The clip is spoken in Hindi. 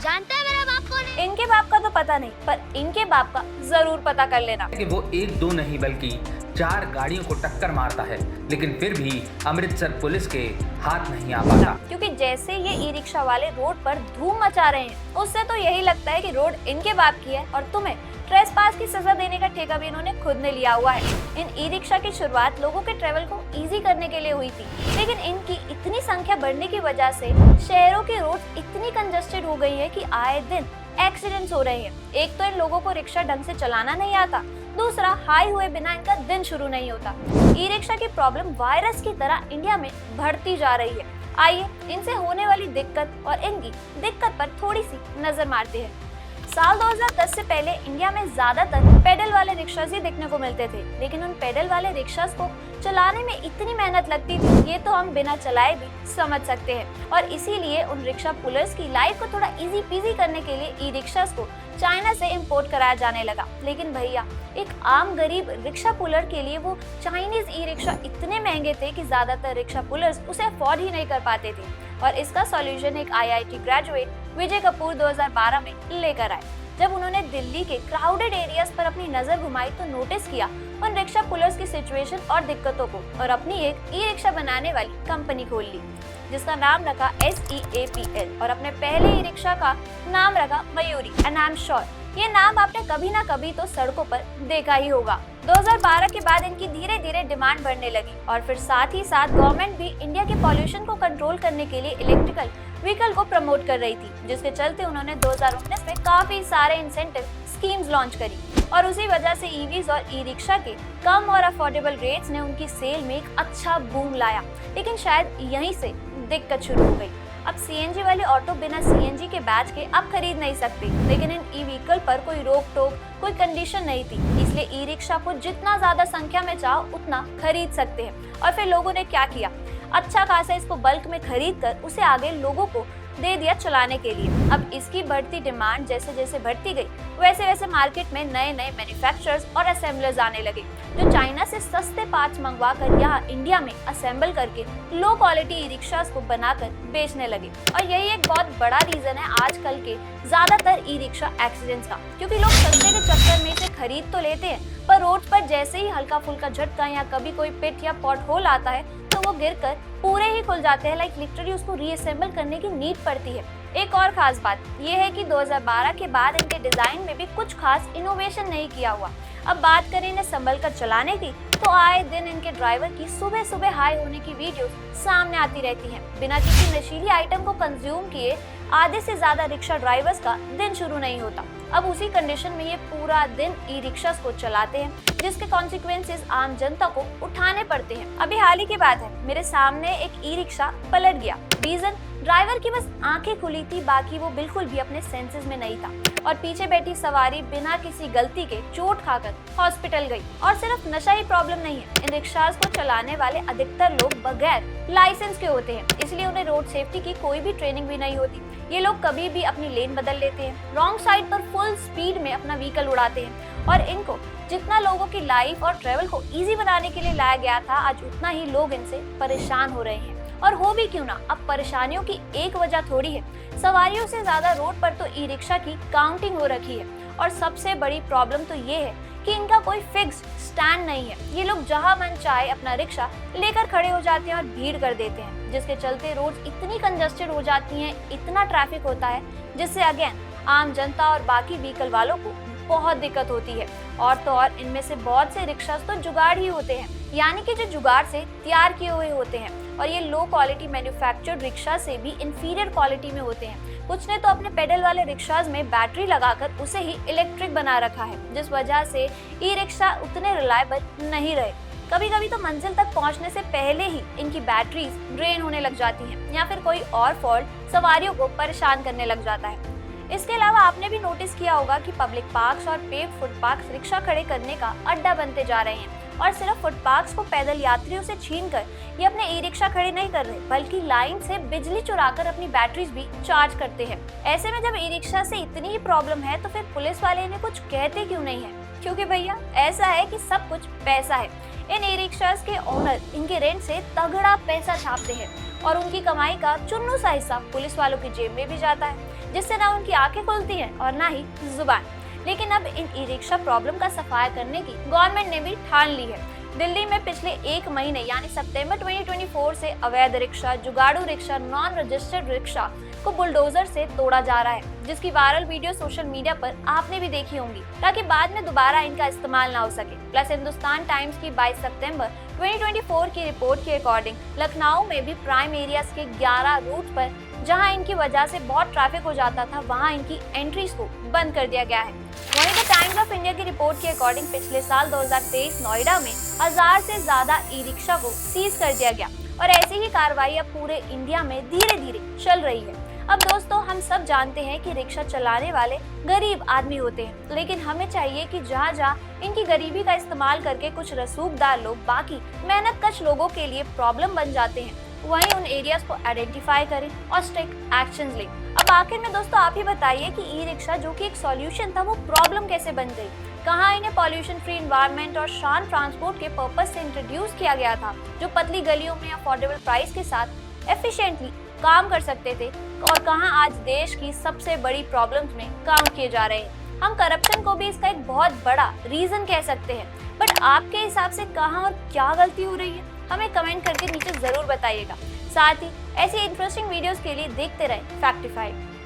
जानते हैं मेरा बाप कौन है? इनके बाप का तो पता नहीं, पर इनके बाप का जरूर पता कर लेना। कि वो एक दो नहीं बल्कि 4 गाड़ियों को टक्कर मारता है, लेकिन फिर भी अमृतसर पुलिस के हाथ नहीं आ पाता। क्योंकि जैसे ये ई रिक्शा वाले रोड पर धूम मचा रहे हैं, उससे तो यही लगता है कि रोड इनके बाप की है और तुम्हें ट्रेसपास की सजा देने का ठेका भी इन्होंने खुद ने लिया हुआ है। इन ई रिक्शा की शुरुआत लोगों के ट्रेवल को इजी करने के लिए हुई थी, लेकिन इनकी इतनी संख्या बढ़ने की वजह से शहरों की रोड इतनी कंजेस्टेड हो गई है कि आए दिन एक्सीडेंट्स हो रहे हैं। एक तो इन लोगों को रिक्शा ढंग से चलाना नहीं आता, दूसरा हाई हुए बिना इनका दिन शुरू नहीं होता। ई रिक्शा की प्रॉब्लम वायरस की तरह इंडिया में बढ़ती जा रही है। आइए इनसे होने वाली दिक्कत और इनकी दिक्कत पर थोड़ी सी नजर मारते हैं। साल 2010 से पहले इंडिया में ज्यादातर पेडल वाले रिक्शास ही देखने को मिलते थे, लेकिन उन पेडल वाले रिक्शास को चलाने में इतनी मेहनत लगती थी, ये तो हम बिना चलाए भी समझ सकते हैं। और इसीलिए उन रिक्शा पुलर्स की लाइफ को थोड़ा इजी पीजी करने के लिए ई रिक्शास को चाइना से इंपोर्ट कराया जाने लगा। लेकिन भैया, एक आम गरीब रिक्शा पुलर के लिए वो चाइनीज ई रिक्शा इतने महंगे थे कि ज्यादातर रिक्शा पुलर्स उसे अफोर्ड ही नहीं कर पाते थे। और इसका सॉल्यूशन एक IIT ग्रेजुएट विजय कपूर 2012 में लेकर आए। जब उन्होंने दिल्ली के क्राउडेड एरियाज पर अपनी नजर घुमाई तो नोटिस किया उन रिक्शा पुलर्स की सिचुएशन और दिक्कतों को, और अपनी एक ई रिक्शा बनाने वाली कंपनी खोल ली, जिसका नाम रखा SEAPL, और अपने पहले ई रिक्शा का नाम रखा Mayuri. And I am sure ये नाम आपने कभी ना कभी तो सड़कों पर देखा ही होगा। 2012 के बाद इनकी धीरे धीरे डिमांड बढ़ने लगी, और फिर साथ ही साथ गवर्नमेंट भी इंडिया के पॉल्यूशन को कंट्रोल करने के लिए इलेक्ट्रिकल व्हीकल को प्रमोट कर रही थी, जिसके चलते उन्होंने 2019 में काफी सारे इंसेंटिव स्कीम्स लॉन्च करी। और उसी वजह से ईवीज और ई रिक्शा के कम और अफोर्डेबल रेट्स ने उनकी सेल में एक अच्छा बूम लाया। लेकिन शायद यहीं से दिक्कत शुरू हो गई। अब CNG वाले ऑटो बिना CNG के बैच के आप खरीद नहीं सकते, लेकिन इन ई व्हीकल पर कोई रोक टोक, कोई कंडीशन नहीं थी, इसलिए ई रिक्शा को जितना ज्यादा संख्या में चाहो उतना खरीद सकते हैं। और फिर लोगों ने क्या किया, अच्छा खासा इसको बल्क में खरीद कर उसे आगे लोगों को दे दिया चलाने के लिए। अब इसकी बढ़ती डिमांड जैसे जैसे बढ़ती गई, वैसे वैसे मार्केट में नए नए मैन्युफैक्चरर्स और असेंबलर्स आने लगे, जो चाइना से सस्ते पार्ट्स मंगवा कर यहाँ इंडिया में असेंबल करके लो क्वालिटी ई रिक्शास को बनाकर बेचने लगे। और यही एक बहुत बड़ा रीजन है आजकल के ज्यादातर ई रिक्शा एक्सीडेंट्स का, क्योंकि लोग सस्ते के चक्कर में इसे खरीद तो लेते हैं, पर रोड पर जैसे ही हल्का फुल्का झटका या कभी कोई पिट या पॉट होल आता है तो वो गिरकर पूरे ही खुल जाते हैं। लाइक लिटरली उसको रीअसेंबल करने की नीड पड़ती है। एक और खास बात ये है कि 2012 के बाद इनके डिजाइन में भी कुछ खास इनोवेशन नहीं किया हुआ। अब बात करें इन्हें संभल कर चलाने की, तो आए दिन इनके ड्राइवर की सुबह सुबह हाई होने की वीडियोस सामने आती रहती हैं। बिना किसी नशीली आइटम को कंज्यूम किए आधे से ज्यादा रिक्शा ड्राइवर्स का दिन शुरू नहीं होता। अब उसी कंडीशन में ये पूरा दिन ई रिक्शा को चलाते हैं, जिसके कॉन्सिक्वेंसेस आम जनता को उठाने पड़ते हैं। अभी हाल ही की बात है, मेरे सामने एक ई रिक्शा पलट गया। रीजन, ड्राइवर की बस आंखें खुली थी, बाकी वो बिल्कुल भी अपने सेंसेस में नहीं था, और पीछे बैठी सवारी बिना किसी गलती के चोट खाकर हॉस्पिटल गई। और सिर्फ नशा ही प्रॉब्लम नहीं है, इन रिक्शास को चलाने वाले अधिकतर लोग बगैर लाइसेंस के होते हैं, इसलिए उन्हें रोड सेफ्टी की कोई भी ट्रेनिंग भी नहीं होती। ये लोग कभी भी अपनी लेन बदल लेते हैं, रॉन्ग साइड पर फुल स्पीड में अपना व्हीकल उड़ाते हैं। और इनको जितना लोगों की लाइफ और ट्रेवल को इजी बनाने के लिए लाया गया था, आज उतना ही लोग इनसे परेशान हो रहे हैं। और हो भी क्यों ना, अब परेशानियों की एक वजह थोड़ी है, सवारियों से ज्यादा रोड पर तो ई रिक्शा की काउंटिंग हो रखी है। और सबसे बड़ी प्रॉब्लम तो ये है कि इनका कोई फिक्स स्टैंड नहीं है। ये लोग जहां मन चाहे अपना रिक्शा लेकर खड़े हो जाते हैं और भीड़ कर देते हैं, जिसके चलते रोड इतनी कंजस्टेड हो जाती हैं, इतना ट्रैफिक होता है, जिससे अगेन आम जनता और बाकी व्हीकल वालों को बहुत दिक्कत होती है। और तो और इनमें से बहुत से रिक्शा तो जुगाड़ ही होते हैं, यानी कि जो जुगाड़ से तैयार किए हुए होते हैं, और ये लो क्वालिटी मैन्युफैक्चर्ड रिक्शा से भी इंफीरियर क्वालिटी में होते हैं। कुछ ने तो अपने पेडल वाले रिक्शाज में बैटरी लगाकर उसे ही इलेक्ट्रिक बना रखा है, जिस वजह से ई रिक्शा उतने रिलायबल नहीं रहे। कभी कभी तो मंजिल तक पहुंचने से पहले ही इनकी बैटरीज ड्रेन होने लग जाती हैं, या फिर कोई और फॉल्ट सवारियों को परेशान करने लग जाता है। इसके अलावा आपने भी नोटिस किया होगा कि पब्लिक पार्क्स और पेव्ड फुटपाथ्स रिक्शा खड़े करने का अड्डा बनते जा रहे हैं, और सिर्फ फुटपाथ्स को पैदल यात्रियों से छीनकर ये अपने ई रिक्शा खड़े नहीं कर रहे, बल्कि लाइन से बिजली चुराकर अपनी बैटरीज भी चार्ज करते हैं। ऐसे में जब ई रिक्शा से इतनी ही प्रॉब्लम है, तो फिर पुलिस वाले इन्हें कुछ कहते क्यों नहीं है? क्योंकि भैया ऐसा है कि सब कुछ पैसा है। इन ई रिक्शास के ओनर इनके रेंट से तगड़ा पैसा छापते हैं और उनकी कमाई का चुन्नू सा हिस्सा पुलिस वालों की जेब में भी जाता है, जिससे ना उनकी आंखें खुलती हैं और ना ही जुबान। लेकिन अब इन ई रिक्शा प्रॉब्लम का सफाया करने की गवर्नमेंट ने भी ठान ली है। दिल्ली में पिछले 1 महीने यानी सितंबर 2024 से अवैध रिक्शा, जुगाड़ू रिक्शा, नॉन रजिस्टर्ड रिक्शा को बुलडोजर से तोड़ा जा रहा है, जिसकी वायरल वीडियो सोशल मीडिया पर आपने भी देखी होंगी, ताकि बाद में दोबारा इनका इस्तेमाल ना हो सके। प्लस हिंदुस्तान टाइम्स की 22 सितंबर 2024 की रिपोर्ट के अकॉर्डिंग लखनऊ में भी प्राइम एरियाज के 11 रूट पर जहां इनकी वजह से बहुत ट्रैफिक हो जाता था, वहां इनकी एंट्रीज को बंद कर दिया गया है। वहीं द टाइम्स ऑफ इंडिया की रिपोर्ट के अकॉर्डिंग पिछले साल 2023 नोएडा में 1000 से ज्यादा ई रिक्शा को सीज कर दिया गया और ऐसी ही कार्रवाई अब पूरे इंडिया में धीरे धीरे चल रही है। अब दोस्तों, हम सब जानते हैं कि रिक्शा चलाने वाले गरीब आदमी होते हैं, लेकिन हमें चाहिए कि जहाँ जहाँ इनकी गरीबी का इस्तेमाल करके कुछ रसूखदार लोग बाकी मेहनतकश लोगों के लिए प्रॉब्लम बन जाते हैं, वहीं उन एरियाज को आइडेंटिफाई करें और स्ट्रिक्ट एक्शंस लें। अब आखिर में दोस्तों आप ही बताइए कि ई रिक्शा जो कि एक सॉल्यूशन था, वो प्रॉब्लम कैसे बन गई? कहाँ इन्हें पॉल्यूशन फ्री एनवायरनमेंट और शान ट्रांसपोर्ट के पर्पस से इंट्रोड्यूस किया गया था, जो पतली गलियों में अफोर्डेबल प्राइस के साथ एफिशिएंटली काम कर सकते थे, और कहाँ आज देश की सबसे बड़ी प्रॉब्लम्स में काम किए जा रहे हैं। हम करप्शन को भी इसका एक बहुत बड़ा रीजन कह सकते हैं, बट आपके हिसाब से कहाँ और क्या गलती हो रही है, हमें कमेंट करके नीचे जरूर बताइएगा। साथ ही ऐसी इंटरेस्टिंग वीडियोस के लिए देखते रहें फैक्टिफाइड।